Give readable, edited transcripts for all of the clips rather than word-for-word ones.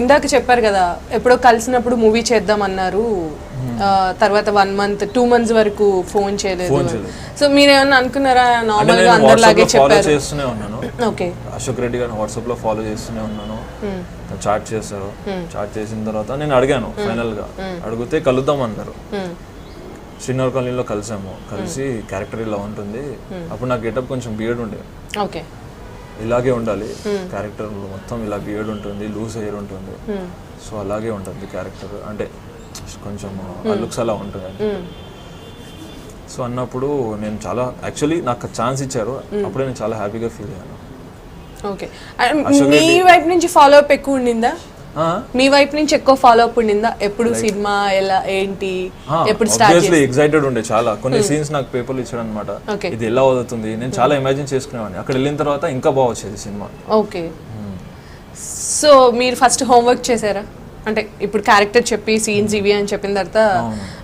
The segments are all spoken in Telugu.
ఇందాక చెప్పారు కదా ఎప్పుడో కలిసినప్పుడు మూవీ చేద్దాం అన్నారు, తర్వాత 1 month 2 months వరకు ఫోన్ చేయలేదు. సో మీరు ఏమన్నా అనుకున్నారా? నార్మల్ గా అందరిలాగే చెప్పారు. చేస్తూనే ఉన్నాను. ఓకే, అశోక్ రెడ్డి గారిని వాట్సాప్ లో ఫాలో చేస్తూనే ఉన్నాను. చాట్ చేస్తారు. చాట్ చేసిన తర్వాత నేను అడిగాను, ఫైనల్ గా అడిగితే కలుద్దాం అన్నారు. శ్రీనగర్ కాలనీలో కలిసాము. కలిసి క్యారెక్టర్ ఇలా ఉంటుంది. అప్పుడు నాకు గెటప్ కొంచెం బియర్డ్ ఉండే. ఓకే, ఇలాగే ఉండాలి క్యారెక్టర్, మొత్తం ఇలా బియర్డ్ ఉంటుంది, లూజ్ హెయిర్ ఉంటుంది. సో అలాగే ఉంటుంది క్యారెక్టర్, అంటే కొంచెం లుక్స్ అలా ఉంటుంది. సో అన్నప్పుడు నేను చాలా యాక్చువల్లీ నాకు ఛాన్స్ ఇచ్చారు. అప్పుడే నేను చాలా హ్యాపీగా ఫీల్ అయ్యాను. ఓకే, మీ వైపు నుంచి ఫాలో అప్ ఎక్కువ ఉండిందా? మీ వైపు నుంచి ఎక్కువ ఫాలో అప్ ఉండిందా? ఎప్పుడు సినిమా ఎలా ఏంటి ఎప్పుడు స్టార్ట్ చేశారు? ఎక్సైటెడ్ ఉండే చాలా. కొన్ని సీన్స్ నాకు పేపర్లు ఇచ్చాడు అనమాట, ఇది ఎలా అవుతుంది నేను చాలా ఇమాజిన్ చేసుకునేవాడిని. అక్కడ వెళ్ళిన తర్వాత ఇంకా బాగా వచ్చేది సినిమా. ఓకే, సో మీరు ఫస్ట్ హోంవర్క్ చేశారా? అంటే ఇప్పుడు క్యారెక్టర్ చెప్పి సీన్స్ ఇవి అని చెప్పిన తర్వాత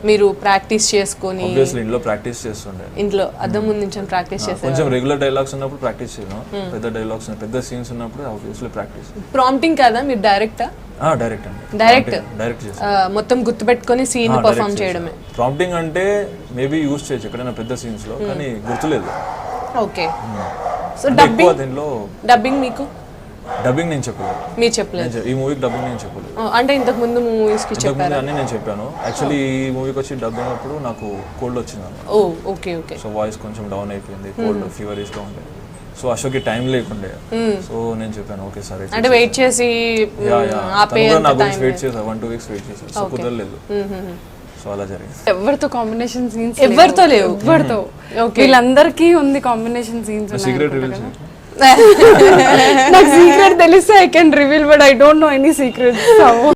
మీరు ప్రాక్టీస్ చేసుకొని ఇంట్లో ప్రాక్టీస్ చేస్తుండే. ఇంట్లో అద్దం ముందు నుంచి ప్రాక్టీస్ చేశారు. కొంచెం రెగ్యులర్ డైలాగ్స్ ఉన్నప్పుడు ప్రాక్టీస్ చేయను, పెద్ద డైలాగ్స్ పెద్ద సీన్స్ ఉన్నప్పుడు ఆబ్వియస్లీ ప్రాక్టీస్. ప్రాంప్టింగ్ కాదా మీరు? డైరెక్టా? డైరెక్ట్ అండి. డైరెక్ట్ మొత్తం గుర్తుపెట్టుకొని సీన్ పర్ఫామ్ చేయడమే. ప్రాంప్టింగ్ అంటే మేబీ యూజ్ చేయొచ్చు ఎక్కడైనా పెద్ద సీన్స్ లో, కానీ గుర్తులేదు. ఓకే, సో డబ్బింగ్ మీకు? డబ్బింగ్ నేను చెప్పలేదు. మీరు చెప్పలేదు? ఈ మూవీకి డబ్బింగ్ నేను చెప్పలేదు. అంటే ఇంతకు ముందు మూవీస్ కి చెప్పారు అని నేను చెప్పాను. యాక్చువల్లీ ఈ మూవీకి వచ్చి డబ్బింగ్ అప్పుడు నాకు కోల్డ్ వచ్చింది అన్నమాట. Okay okay. సో వాయిస్ కొంచెం డౌన్ అయిపోయింది, కోల్డ్ ఫీవరిష్ గా ఉండే. సో అశోక్ కి టైం లేకుండే. సో నేను చెప్పాను ఓకే సరే, అంటే వెయిట్ చేసి వెయిట్ చేసా 1-2 weeks వెయిట్ చేసా. సో కుదరలేదు. సో అలా జరిగింది. ఎవరితో కాంబినేషన్ సీన్స్? ఎవరితో లేవు. ఎవరితో? వీళ్ళందరికీ ఉంది కాంబినేషన్ సీన్స్. సీక్రెట్ రివీల్ నాకు సీక్రెట్ తెలిస్తే I can reveal, but I don't know any secrets.